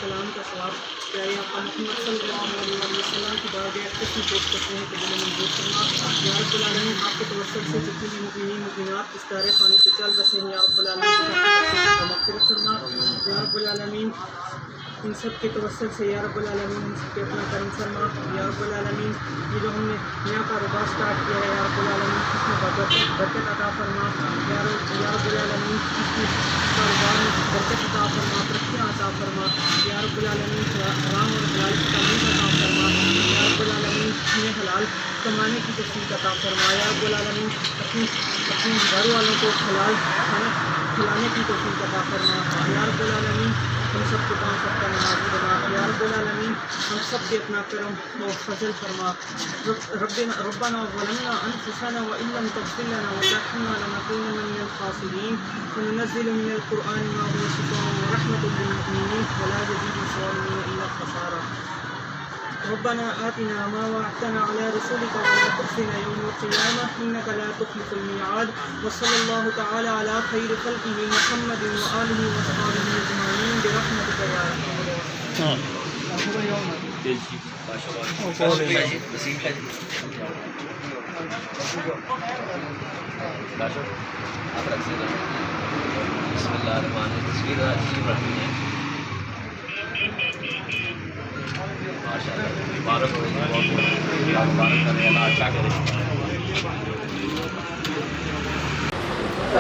कलाम का सवाब क्या मोहम्मद सल्लल्लाहु अलैहि वसल्लम की बारगाह किस्म पेश करते हैं कबूल मंजूर फरमा। या रब्बुल आलमीन आपके तवस्सुल से जितने भी मुमिनीन मुमिनात इस तारे खाने से चल बसे हैं, या रब्बुल आलमीन मग़फ़िरत फरमा। या रब्बुल आलमीन इन सब के तवस्सुल से या रब्बुल आलमीन इन सब पे अपना करम फरमा। या रब्बुल आलमीन ये जो हमने नया कारोबार स्टार्ट किया है, या रब्बुल आलमीन इसमें बरकत अता फरमा। या रब्बुल आलमीन इसमें कारोबार में बरकत अता फरमा, तरक्कियाँ अता फरमा। या रब्बुल आलमीन हराम और हलाल की तमीज़ अता फरमा। या रब्बुल आलमीन हमें हलाल कमाने की तौफ़ीक़ अता फरमा। या रब्बुल आलमीन अपने घर वालों को हलाल खाना खिलाने की तौफ़ीक़ अता फरमा। या रब्बुल आलमीन हम सब के पाँव सबका नमाज़ी बना। या रब्बुल आलमीन हम सब पे अपना करम और फजल फरमा। रब्बना ज़लमना अनफुसना व इन लम तग़फ़िर लना व तर्हमना लनकूनन्ना मिनल ख़ासिरीन व नुनज़्ज़िलु मिनल क़ुरआनि मा हुवा शिफ़ाअun व रहमतुल लिल मुमिनीन व ला यज़ीदु ज़ालिमीन इल्ला ख़सारा। रब्बना आतिना मा वअदतना अला रसूलिका व ला तुख़ज़िना यौमल क़ियामह इन्नका ला तुख़्लिफ़ुल मिआद। व सल्लल्लाहु तआला अला खैरि ख़ल्क़िही मुहम्मदिन व आलिहि व अस्हाबिही अजमईन बिरहमतिका या अरहमर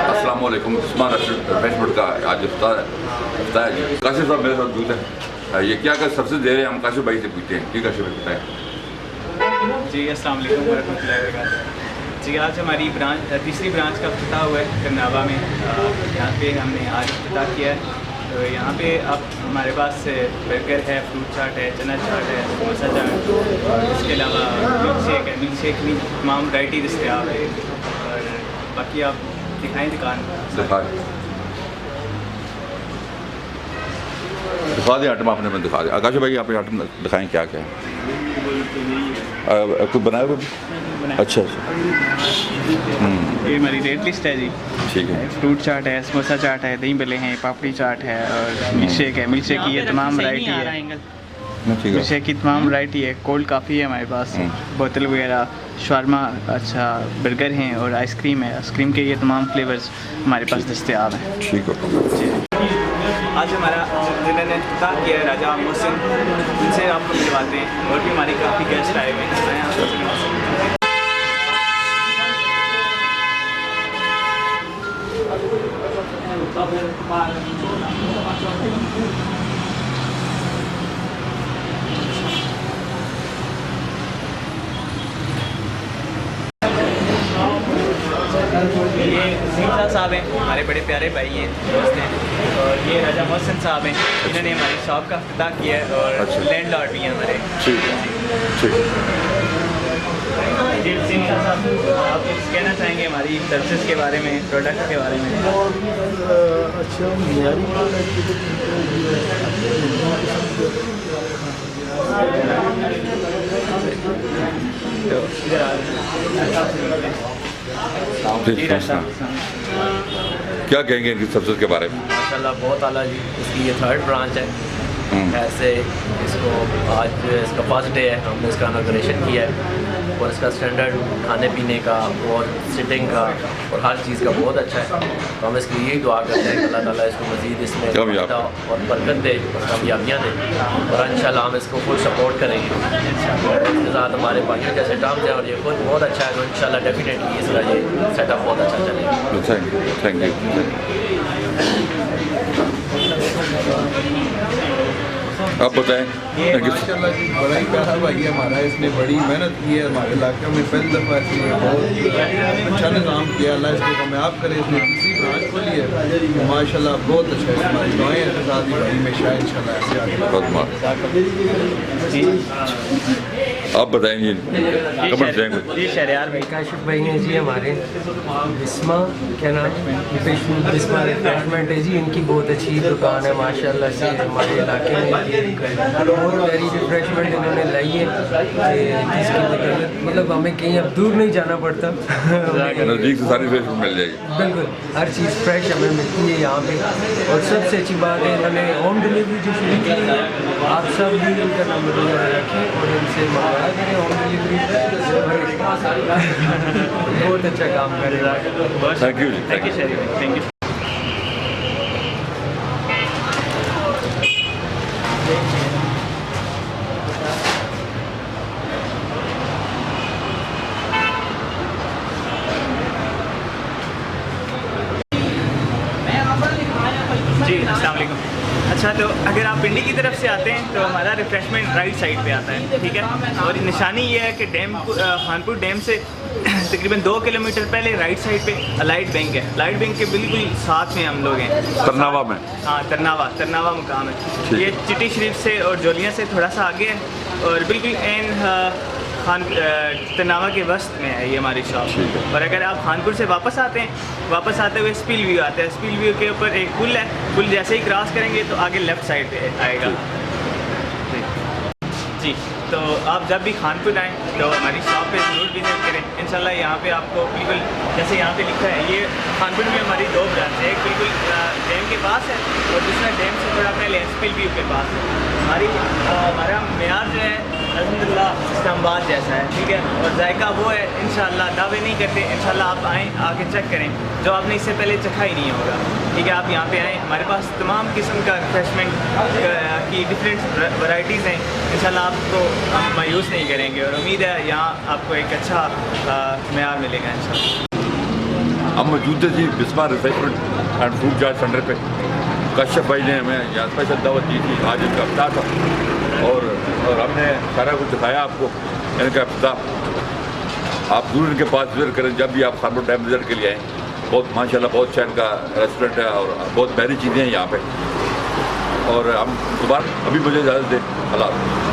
अस्सलाम वालेकुम। उस्मान रेस्टोरेंट का आज इफ्तार है जी। काशिफ साहब मेरे साथ दूध है, ये क्या कर सबसे दे रहे हैं, हम काशिफ भाई से पूछते हैं। ठीक है काशिफ भाई बताएं जी। अस्सलाम वालेकुम वरहमतुल्लाहि वबरकातुहू। जी आज हमारी तीसरी ब्रांच का इफ्तिताह हुआ है करनावा में। यहाँ पे हमने आज इफ्तिताह किया है। तो यहाँ पे अब हमारे पास बर्गर है, फ्रूट चाट है, चना चाट है, समोसा चाट और इसके अलावा मिल्क शेक भी तमाम वैरायटी दस्तयाब है। और बाकी आप दिखाएँ दुकान दिखा दें आइटम आपने दिखा दें। आकाश भाई आप आइटम दिखाएं क्या क्या है, कुछ बनाया हुआ? अच्छा अच्छा ये हमारी रेट लिस्ट है जी। ठीक है। फ्रूट चाट है, समोसा चाट है, दही भल्ले हैं, पापड़ी चाट है और मिल्क शेक है। मिल्क शेक की ये तमाम वैरायटी है। मिल्क शेक की तमाम वैरायटी है। कोल्ड काफ़ी है हमारे पास, बोतल वगैरह, शवारमा, अच्छा बर्गर हैं और आइसक्रीम है। आइसक्रीम के ये तमाम फ्लेवर्स हमारे पास दस्तयाब हैं। ठीक है। आज हमारा जिन्होंने इफ्तिताह किया है राजा मोहसिन, उनसे आपको मिलवाते हैं। और भी हमारी काफ़ी गेस्ट आए हुए हैं। ये सीता साहब हैं, हमारे बड़े प्यारे भाई हैं, दोस्त हैं। और ये राजा मोहसिन साहब हैं, इन्होंने हमारी शॉप का इफ्तिताह किया है और लैंडलॉर्ड भी हैं हमारे। ठीक है ठीक है। जी सीता साहब आप कुछ कहना चाहेंगे हमारी सर्विसेज के बारे में, प्रोडक्ट के बारे में? अच्छा मेरी क्या कहेंगे इनकी सब्ज़ी के बारे में? माशाल्लाह बहुत आला जी। इसकी ये 3rd ब्रांच है। ऐसे इसको आज इसका फर्स्ट डे है, हमने इसका इनॉग्रेशन किया है और इसका स्टैंडर्ड खाने पीने का और सिटिंग का और हर चीज़ का बहुत अच्छा है। तो हम इसकी यही दुआ करते हैं कि अल्लाह ताला इसको मज़ीद इसमें और बरकत दे और कामयाबियाँ दे और इंशाल्लाह हम इसको फुल सपोर्ट करेंगे। इसके साथ हमारे भाइयों के सेटअप हैं और ये खुद बहुत अच्छा है। तो इंशाल्लाह डेफिनेटली इसका ये सेटअप बहुत अच्छा चलेगा। Thank you. आप बताएं। माशाल्लाह जी बड़ा ही प्यारा भाई है हमारा, इसने बड़ी मेहनत की है। हमारे इलाके में पहली दफ़ा इसने बहुत अच्छा निज़ाम किया। अल्लाह इसको कामयाब करे। इसने तीसरी ब्रांच खोली है, माशाल्लाह बहुत अच्छा है। हमारी दुआएं हैं साथ ही भाई में शायद इंशाल्लाह ऐसे आगे। आप बताएंगे कमेंट देंगे। जी शहरयार भाई। काशिफ भाई हैं जी हमारे, बिस्मा क्या नाम, बिस्मा रिफ्रेशमेंट है जी, इनकी बहुत अच्छी दुकान है माशाल्लाह से हमारे इलाके में। बहुत प्यारी रिफ्रेशमेंट इन्होंने लाई है कि जिसकी मतलब हमें कहीं अब दूर नहीं जाना पड़ता, नज़दीक से सारी फ्रेश मिल जाएगी। बिल्कुल हर चीज़ फ्रेश हमें मिलती है यहाँ पे। और सबसे अच्छी बात है इन्होंने होम डिलीवरी जो शुरू की है, आप सब भी इनका नंबर वगैरह रखें और इनसे मंगवाया करें होम डिलीवरी। बहुत अच्छा काम कर रहा है। थैंक यू जी, थैंक यू शहरी भाई, थैंक यू। जी अस्सलाम वालेकुम। अच्छा, तो अगर आप पिंडी की तरफ से आते हैं तो हमारा रिफ्रेशमेंट राइट साइड पे आता है, ठीक है। और निशानी ये है कि खानपुर डैम से तकरीबन 2 किलोमीटर पहले राइट साइड पे लाइट बैंक है। लाइट बैंक के बिल्कुल साथ में हम लोग हैं, तरनावा में। हाँ, तरनावा मुकाम है ये। चिट्टी शरीफ से और जोलिया से थोड़ा सा आगे है और बिल्कुल एन तरनावा के वस्त में है ये हमारी शॉप। और अगर आप खानपुर से वापस आते हुए स्पील व्यू आते हैं, स्पील व्यू के ऊपर एक पुल है, पुल जैसे ही क्रॉस करेंगे तो आगे लेफ़्ट साइड पे आएगा जी। तो आप जब भी खानपुर आएँ तो हमारी शॉप पे ज़रूर विज़िट करें इंशाल्लाह। यहाँ पे आपको बिल्कुल जैसे यहाँ पे लिखा है, ये खानपुर में हमारी 2 ब्रांच है, एक बिल्कुल डैम के पास है और दूसरा डैम से थोड़ा पहले स्पील व्यू के पास है। हमारा मेयार जो है अल्हम्दुलिल्लाह इस्लामाबाद जैसा है, ठीक है। और जायका वो है इंशाल्लाह, दावे नहीं करते, इंशाल्लाह आप आएँ, आके चेक करें जो आपने इससे पहले चखा ही नहीं होगा, ठीक है। आप यहाँ पे आएँ, हमारे पास तमाम किस्म का रिफ्रेशमेंट की डिफरेंट वैरायटीज़ हैं, इंशाल्लाह आपको मायूस नहीं करेंगे। और उम्मीद है यहाँ आपको एक अच्छा मेयार मिलेगा इंशाल्लाह। हम मौजूद थे जी Bisma refreshment and food chaat centre पे। कश्यप भाई ने हमें यहाँ स्पेशल दावत दी थी, आज इनका इफ्तार था और हमने सारा कुछ दिखाया आपको इनका इफ्तार। आप जरूर इनके पास विजिट करें जब भी आप खानपुर डैम विजिट के लिए आएँ। बहुत माशाल्लाह बहुत अच्छा इनका रेस्टोरेंट है और बहुत प्यारी चीज़ें हैं यहाँ पे। और हम दोबारा अभी मुझे इजाज़त दें, अल्लाह हाफ़िज़।